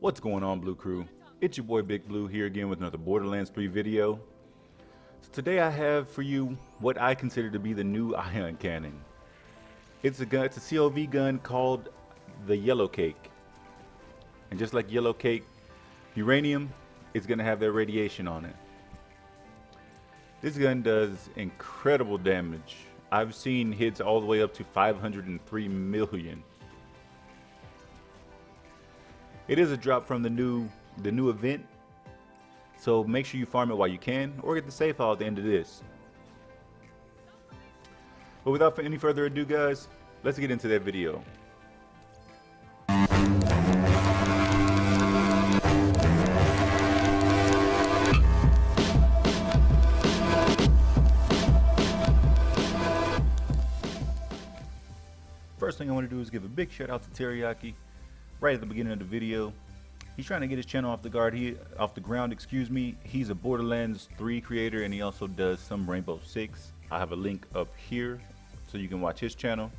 What's going on, Blue Crew? It's your boy Big Blue here again with another Borderlands 3 video. So today I have for you what I consider to be the new ion cannon. It's a gun, it's a COV gun called the Yellowcake. And just like Yellowcake uranium, it's gonna have that radiation on it. This gun does incredible damage. I've seen hits all the way up to 503 million. It is a drop from the new event, so make sure you farm it while you can, or get the save file at the end of this. But without any further ado, guys, let's get into that video. First thing I want to do is give a big shout out to Teriyaki. Right at the beginning of the video, he's trying to get his channel off the ground. He's a Borderlands 3 creator, and he also does some Rainbow Six. I have a link up here so you can watch his channel.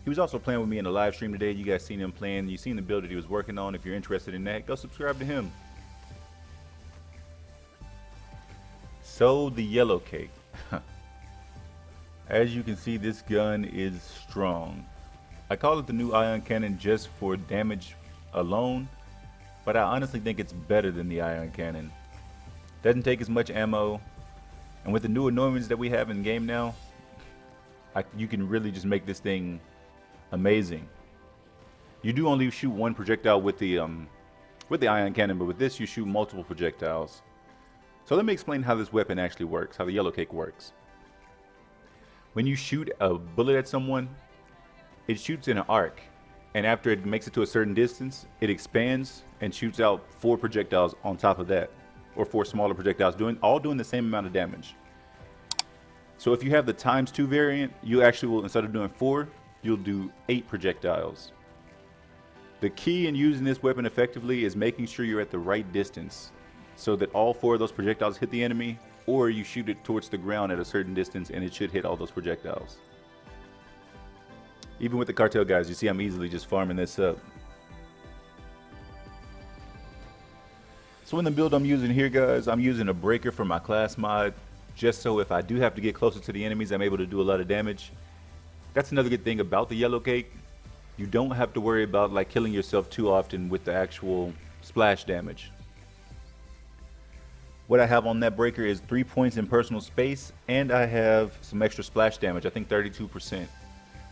He was also playing with me in a live stream today. You guys seen him playing. You seen the build that he was working on. If you're interested in that, go subscribe to him. So the Yellowcake. As you can see, this gun is strong. I call it the new ion cannon just for damage alone, but I honestly think it's better than the ion cannon. Doesn't take as much ammo, and with the new anointments that we have in game now, you can really just make this thing amazing. You do only shoot one projectile with the ion cannon, but with this you shoot multiple projectiles. So let me explain how this weapon actually works, how the Yellowcake works. When you shoot a bullet at someone, it shoots in an arc, and after it makes it to a certain distance, it expands and shoots out 4 projectiles on top of that, or 4 smaller projectiles, all doing the same amount of damage. So if you have the ×2 variant, you actually will, instead of doing 4, you'll do 8 projectiles. The key in using this weapon effectively is making sure you're at the right distance, so that all 4 of those projectiles hit the enemy, or you shoot it towards the ground at a certain distance and it should hit all those projectiles. Even with the cartel guys, you see I'm easily just farming this up. So in the build I'm using here, guys, I'm using a breaker for my class mod, just so if I do have to get closer to the enemies, I'm able to do a lot of damage. That's another good thing about the Yellowcake. You don't have to worry about like killing yourself too often with the actual splash damage. What I have on that breaker is 3 points in personal space, and I have some extra splash damage, I think 32%.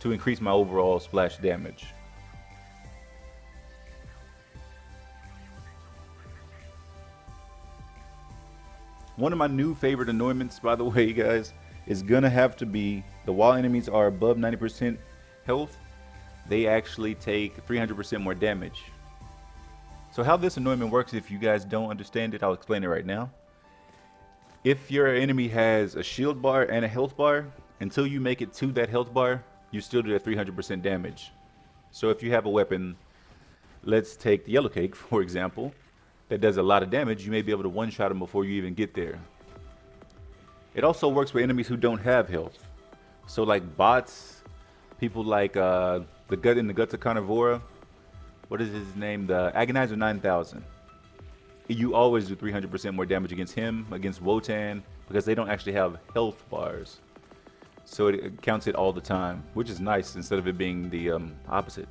To increase my overall splash damage. One of my new favorite anointments, by the way, guys, is gonna have to be the while enemies are above 90% health, they actually take 300% more damage. So how this anointment works, if you guys don't understand it, I'll explain it right now. If your enemy has a shield bar and a health bar, until you make it to that health bar, you still do that 300% damage. So if you have a weapon, let's take the Yellowcake for example, that does a lot of damage, you may be able to one-shot them before you even get there. It also works for enemies who don't have health. So like bots, people like the Guts of Carnivora, what is his name? The Agonizer 9000. You always do 300% more damage against him, against Wotan, because they don't actually have health bars. So it counts it all the time, which is nice instead of it being the opposite.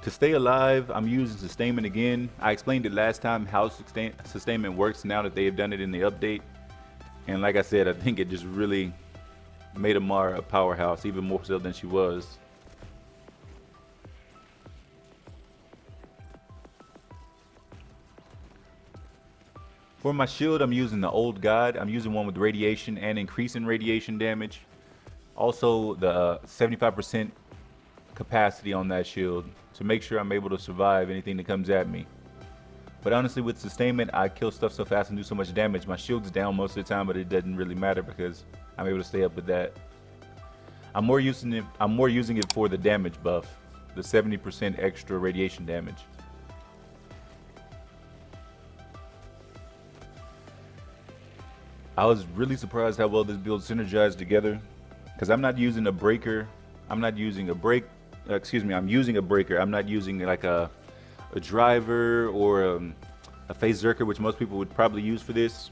To stay alive, I'm using sustainment again. I explained it last time how sustainment works now that they have done it in the update. And like I said, I think it just really made Amara a powerhouse, even more so than she was. For my shield, I'm using the Old God. I'm using one with radiation and increasing radiation damage. Also, the 75% capacity on that shield to make sure I'm able to survive anything that comes at me. But honestly, with sustainment, I kill stuff so fast and do so much damage. My shield's down most of the time, but it doesn't really matter because I'm able to stay up with that. I'm more using it for the damage buff, the 70% extra radiation damage. I was really surprised how well this build synergized together, because I'm not using a breaker. I'm not using a break excuse me, I'm using a breaker. I'm not using like a driver or a phase zerker, which most people would probably use for this.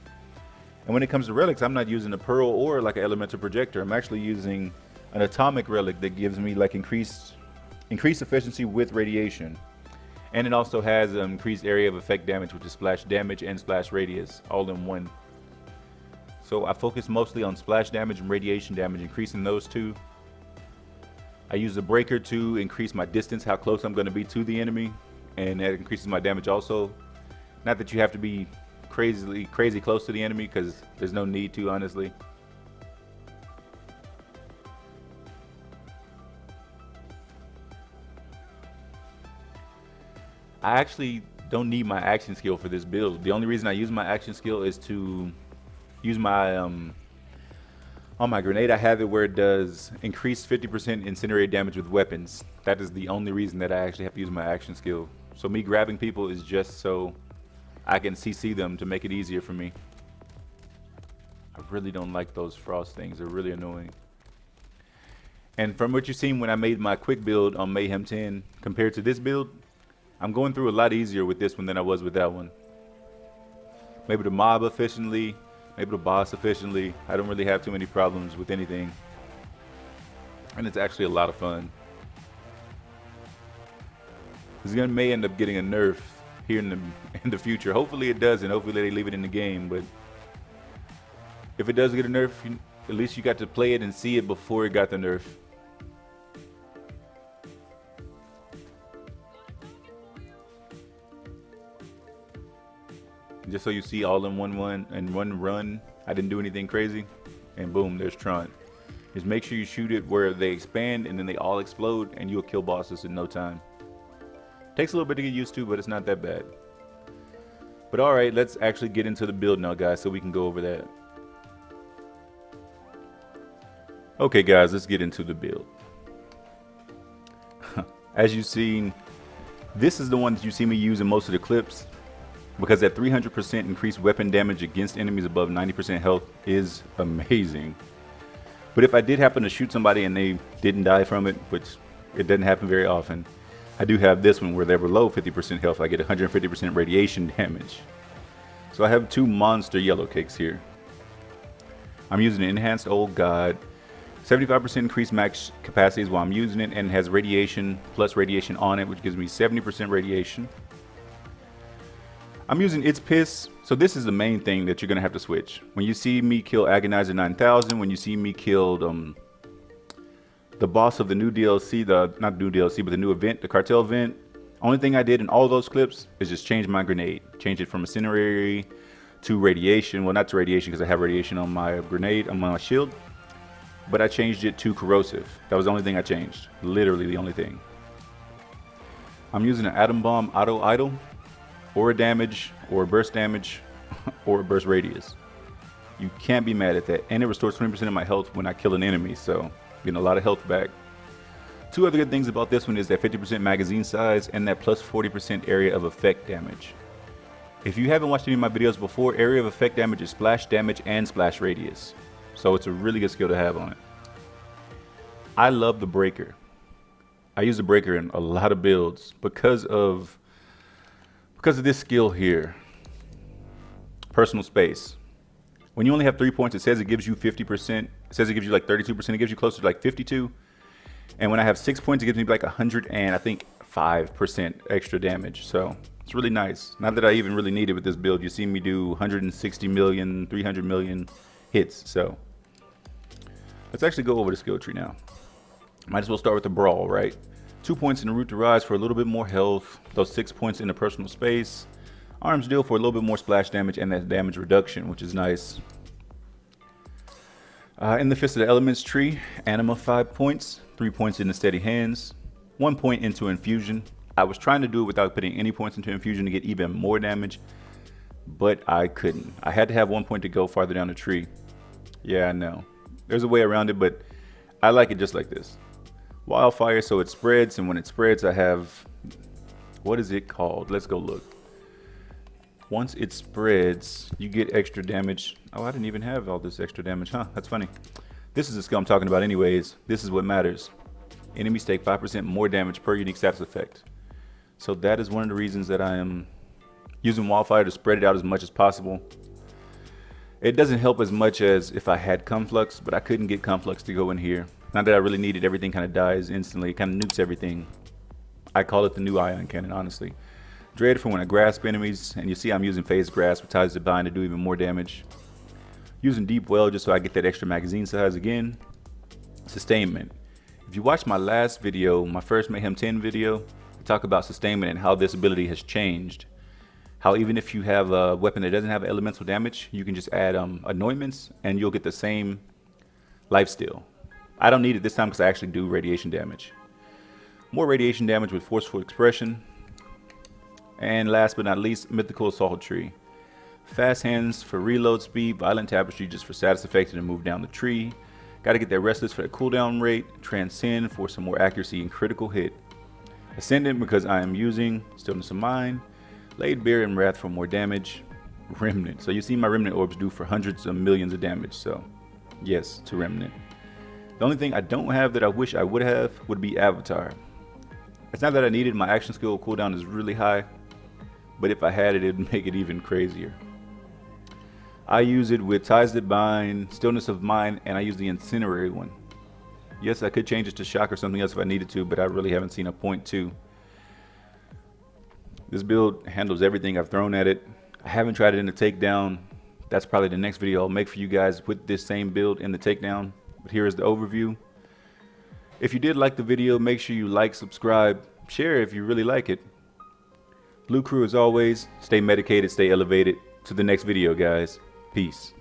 And when it comes to relics, I'm not using a pearl or like an elemental projector. I'm actually using an atomic relic that gives me like increased efficiency with radiation. And it also has increased area of effect damage, which is splash damage and splash radius all in one. So I focus mostly on splash damage and radiation damage, increasing those two. I use the breaker to increase my distance, how close I'm going to be to the enemy, and that increases my damage also. Not that you have to be crazy close to the enemy, because there's no need to, honestly. I actually don't need my action skill for this build. The only reason I use my action skill is to use my on my grenade. I have it where it does increased 50% incinerate damage with weapons. That is the only reason that I actually have to use my action skill. So me grabbing people is just so I can CC them to make it easier for me. I really don't like those frost things. They're really annoying. And from what you've seen when I made my quick build on Mayhem 10 compared to this build, I'm going through a lot easier with this one than I was with that one. Maybe the mob efficiently, maybe the boss efficiently. I don't really have too many problems with anything. And it's actually a lot of fun. This gun may end up getting a nerf here in the future. Hopefully it doesn't. Hopefully they leave it in the game. But if it does get a nerf, at least you got to play it and see it before it got the nerf. Just so you see all in one run. I didn't do anything crazy. And boom, there's Tron. Just make sure you shoot it where they expand and then they all explode and you'll kill bosses in no time. Takes a little bit to get used to, but it's not that bad. But alright, let's actually get into the build now, guys, so we can go over that. Okay guys, let's get into the build. As you've seen, this is the one that you see me use in most of the clips, because that 300% increased weapon damage against enemies above 90% health is amazing. But if I did happen to shoot somebody and they didn't die from it, which it doesn't happen very often, I do have this one where they're below 50% health. I get 150% radiation damage. So I have two monster Yellowcakes here. I'm using an enhanced old god. 75% increased max capacities while I'm using it, and it has radiation plus radiation on it, which gives me 70% radiation. I'm using It's Piss, so this is the main thing that you're going to have to switch. When you see me kill Agonizer 9000, when you see me kill the boss of the new DLC, not new DLC, but the new event, the cartel event, only thing I did in all those clips is just change my grenade. Change it from incendiary to radiation. Well, not to radiation because I have radiation on my grenade, on my shield. But I changed it to corrosive. That was the only thing I changed. Literally the only thing. I'm using an Atom Bomb Auto Idle. Aura damage, or burst damage, or burst radius. You can't be mad at that. And it restores 20% of my health when I kill an enemy, so getting a lot of health back. Two other good things about this one is that 50% magazine size and that plus 40% area of effect damage. If you haven't watched any of my videos before, area of effect damage is splash damage and splash radius. So it's a really good skill to have on it. I love the breaker. I use the breaker in a lot of builds because of this skill here. Personal space. When you only have 3 points, it says it gives you 50%. It says it gives you like 32%. It gives you closer to like 52. And when I have 6 points, it gives me like 100 and I think 5% extra damage. So it's really nice. Not that I even really need it with this build. You see me do 160 million, 300 million hits. So let's actually go over the skill tree now. Might as well start with the brawl, right? 2 points in the root to rise for a little bit more health. Those 6 points in the personal space. Arms deal for a little bit more splash damage and that damage reduction, which is nice. In the Fist of the Elements tree, Anima 5 points. 3 points in the steady hands. 1 point into infusion. I was trying to do it without putting any points into infusion to get even more damage, but I couldn't. I had to have 1 point to go farther down the tree. Yeah, I know. There's a way around it, but I like it just like this. Wildfire, so it spreads, and when it spreads I have, what is it called? Let's go look. Once it spreads, you get extra damage. Oh, I didn't even have all this extra damage, huh? That's funny. This is the skill I'm talking about anyways. This is what matters. Enemies take 5% more damage per unique status effect. So that is one of the reasons that I am using Wildfire to spread it out as much as possible. It doesn't help as much as if I had Conflux, but I couldn't get Conflux to go in here. Not that I really needed, everything kind of dies instantly. It kind of nukes everything. I call it the new Ion Cannon, honestly. Dread for when I grasp enemies, and you see I'm using Phase Grasp with Ties to Bind to do even more damage. Using Deep Well just so I get that extra magazine size again. Sustainment. If you watch my last video, my first Mayhem 10 video, I talk about sustainment and how this ability has changed. How even if you have a weapon that doesn't have elemental damage, you can just add anointments and you'll get the same lifesteal. I don't need it this time because I actually do radiation damage. More radiation damage with Forceful Expression. And last but not least, Mythical Assaultry. Fast Hands for reload speed, Violent Tapestry just for status effect to move down the tree. Gotta get that Restless for the cooldown rate, Transcend for some more accuracy and critical hit. Ascendant because I am using Stillness of Mind. Laid Bare and Wrath for more damage. Remnant. So you see my Remnant orbs do for hundreds of millions of damage. So yes, to Remnant. The only thing I don't have that I wish I would have would be Avatar. It's not that I needed, my action skill cooldown is really high. But if I had it, it'd make it even crazier. I use it with Ties That Bind, Stillness of Mind, and I use the Incinerary one. Yes, I could change it to Shock or something else if I needed to, but I really haven't seen a point to. This build handles everything I've thrown at it. I haven't tried it in the takedown. That's probably the next video I'll make for you guys with this same build in the takedown. But here is the overview. If you did like the video, make sure you like, subscribe, share if you really like it. Blue Crew as always, stay medicated, stay elevated. To the next video, guys. Peace.